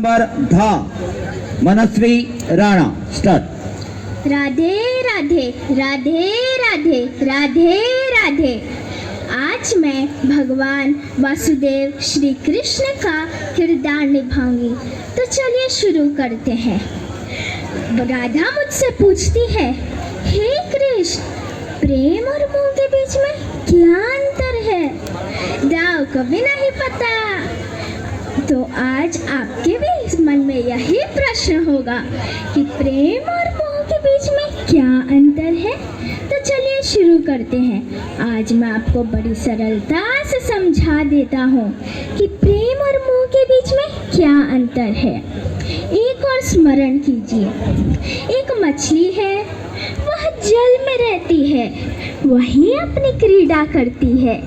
Number 10 मनस्वी Rana start. Radhe Radhe Radhe Radhe Radhe Radhe. आज मैं भगवान वासुदेव श्री कृष्ण का किरदार निभाऊंगी, तो चलिए शुरू करते हैं। राधा मुझसे पूछती है, हे कृष्ण, प्रेम और मोह के बीच में क्या अंतर है? दाव कभी नहीं पता। तो आज आपके भी मन में यही प्रश्न होगा कि प्रेम और मोह के बीच में क्या अंतर है। तो चलिए शुरू करते हैं। आज मैं आपको बड़ी सरलता से समझा देता हूँ कि प्रेम और मोह के बीच में क्या अंतर है। एक और स्मरण कीजिए, एक मछली है, वह जल में रहती है, वहीं अपनी क्रीड़ा करती है।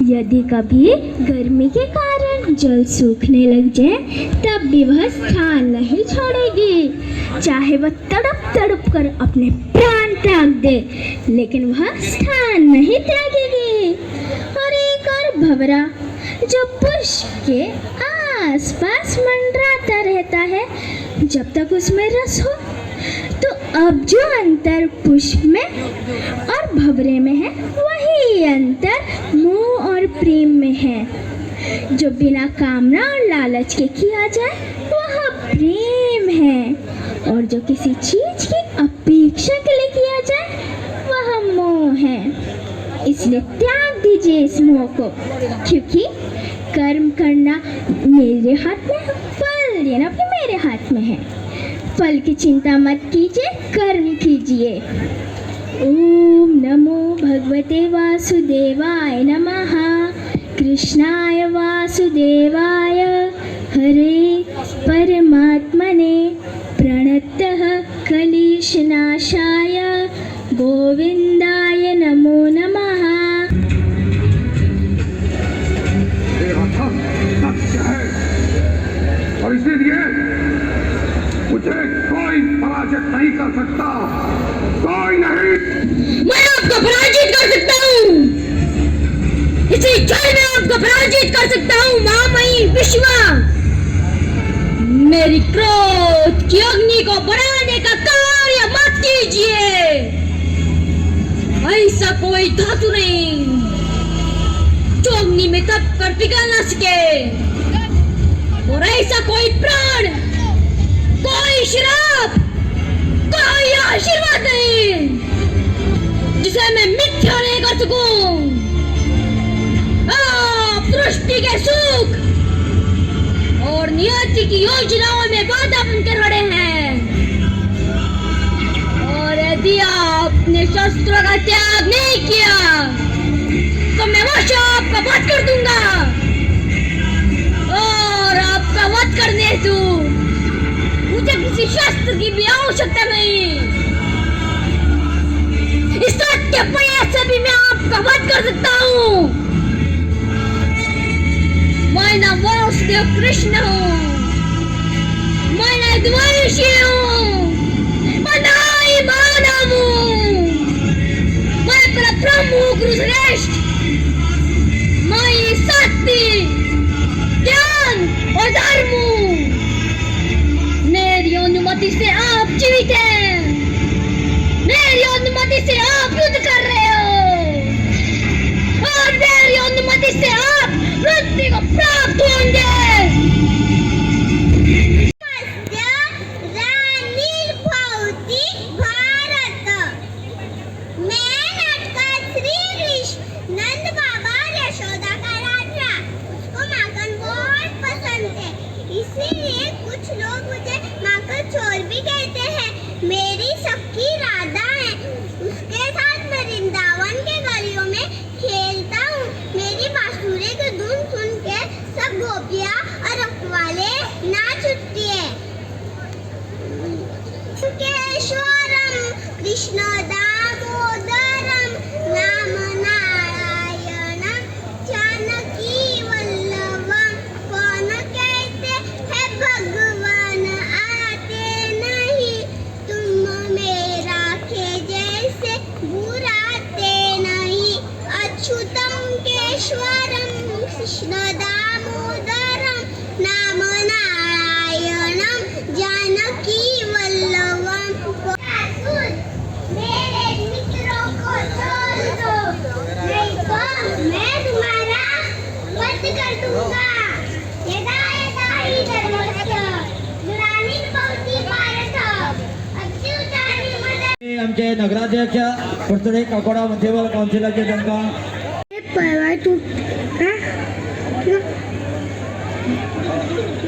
यदि कभी गर्मी के कारण जल सूखने लग जाए तब भी वह स्थान नहीं छोड़ेगी, चाहे वह तड़प तड़प कर अपने प्राण त्याग दे, लेकिन वह स्थान नहीं त्यागेगी। और एक और भंवरा जो पुष्प के आसपास मंडराता रहता है जब तक उसमें रस हो। तो अब जो अंतर पुष्प में और भंवरे में है, वही अंतर मोह और प्रेम में है। जो बिना कामना और लालच के किया जाए वह प्रेम है, और जो किसी चीज की अपेक्षा के लिए किया जाए वह मोह है। इसलिए त्याग दीजिए इस मोह को, क्योंकि कर्म करना मेरे हाथ में है, फल देना भी मेरे हाथ में है। फल की चिंता मत कीजिए, कर्म कीजिए। ओम नमो भगवते वासुदेवाय नमः। कृष्णाय वासुदेवाय हरे परमात्मने प्रणतः कलेशनाशाय गोविंदाय नमो नमः। और इसीलिए मुझे कोई पराजित नहीं कर सकता, कोई नहीं। मैं आपको पराजित कर सकता हूँ, इसी क्षण में आपको पराजित कर सकता हूँ। महामयी विश्वा, मेरी क्रोध की अग्नि को बढ़ाने का कार्य मत कीजिए। ऐसा कोई धातु नहीं जो अग्नि में तप कर पिघल न सके, और ऐसा कोई प्राण, कोई श्राप, कोई आशीर्वाद नहीं जिसे मैं मिथ्या नहीं कर सकूं। आप सृष्टि के सुख और नियति की योजनाओं में बाधा बनकर खड़े हैं, और यदि आपने शस्त्रों का त्याग नहीं किया तो मैं वश आपका वध कर दूंगा, और आपका वध करने हेतु मुझे किसी शस्त्र की भी आवश्यकता नहीं। इस सत्य प्रयास से भी मैं आपका वध कर सकता हूँ। मैं नाम वासुदेव कृष्ण हूँ, मैं ना द्वेषी हूँ, मैं नाई मानव हूँ, मैं परब्रह्म हूँ गुरुश्रेष्ठ। मैं सत्य, ज्ञान और धर्म हूँ। मेरी अनुमति से आप जीवित हैं, मेरी अनुमति से आप युद्ध कर रहे हो, और मेरी अनुमति से आप मृत्यु को प्राप्त होंगे। इसीलिए कुछ लोग मुझे माखन चोर भी कहते हैं। मेरी सबकी राधा है, उसके साथ मैं वृंदावन के गलियों में खेलता हूँ। मेरी बांसुरी की धुन सुन के सब गोपियाँ और रखवाले नाच उठती है। केशवरम कृष्ण दामोदरम नाम नारायणम जानकी वल्लभम। कौन कहते हैं भगवान आते नहीं, तुम मेरा के जैसे बुराते नहीं। अच्युतम केशवरम कृष्ण दामोदरम नाम नारायण तुंगा यदा यदा हि धर्मस्य ग्लानिर्भवति भारत अच्युतानि मद आमचे नगराध्यक्ष परतडे काकोडा मुन्सिपल काउन्सिलाचे तांकां परवा तू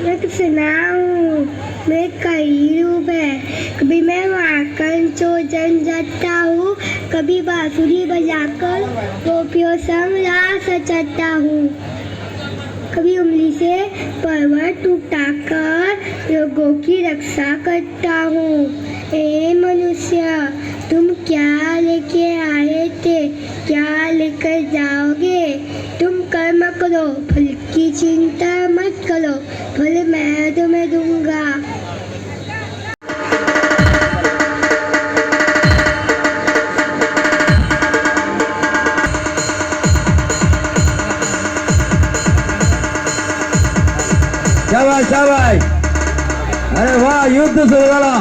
मैं तो सुनाऊं मैं कई रूप है कभी मैं वाकन चोजन जाता हूँ कभी बांसुरी बजाकर गोपियों संग रास रचाता हूँ कभी उंगली से पर्वत उठाकर लोगों की रक्षा करता हूँ ए मनुष्य तुम क्या लेके आए थे क्या लेकर जाओगे तुम कर्म करो फल की चिंता मत करो फल मैं तुम्हें दूंगा शाबाश शाबाश अरे वाह युद्ध सुरू झाला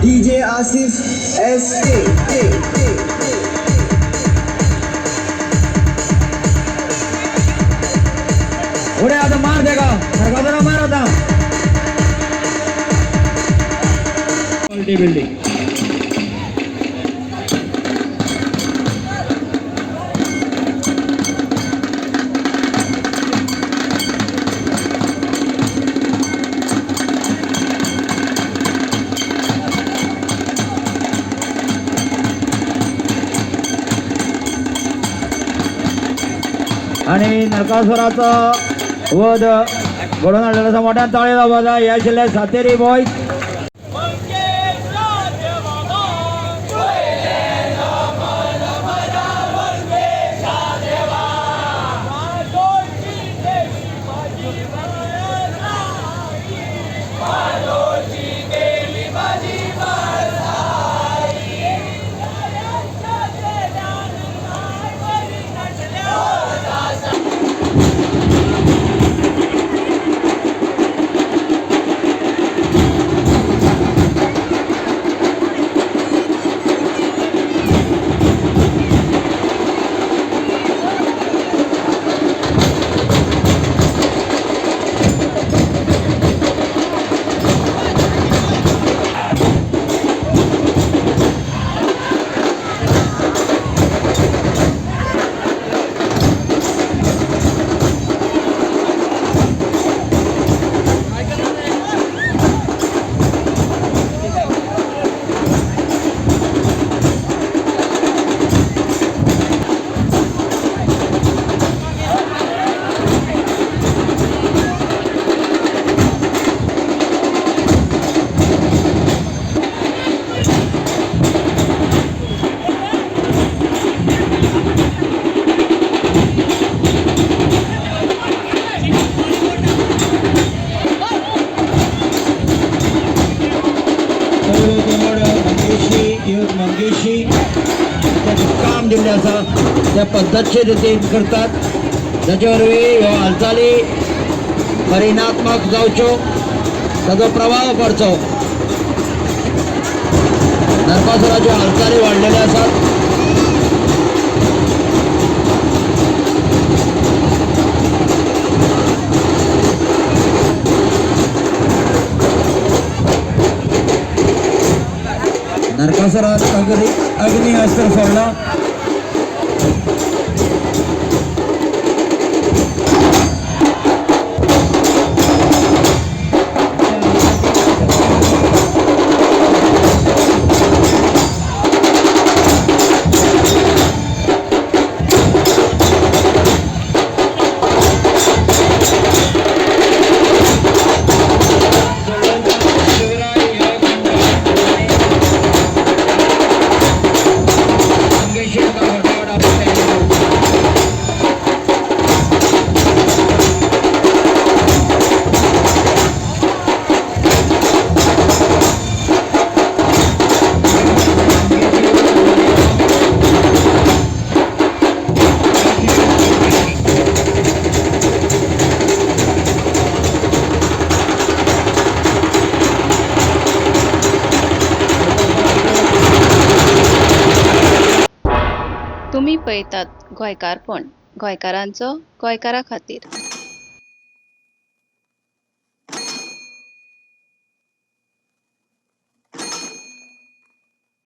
डीजे आसिफ एसके पुढे आता मार देगा सरकारला मार आता क्वालिटी बिल्डिंग आणि नरकासुराचा वध घडून आणलेला मोठ्या ताळीला बघा या जिल्ह्यात सातेरी बॉय मंगेशी काम दिल्लें आसा ते पद्धतशीर रितीन करतात ताचे वरवीं ह्यो हालचाली परिणात्मक जावच्यो ताचो प्रभाव पडचो नरकासुराच्यो हालचाली वाडलेल्यो आसात नरकासुरान अग्नी अस्त्र सोडला तुम्ही पळयतात गोंयकारपण गोंयकारांचो गोंयकारा खातीर.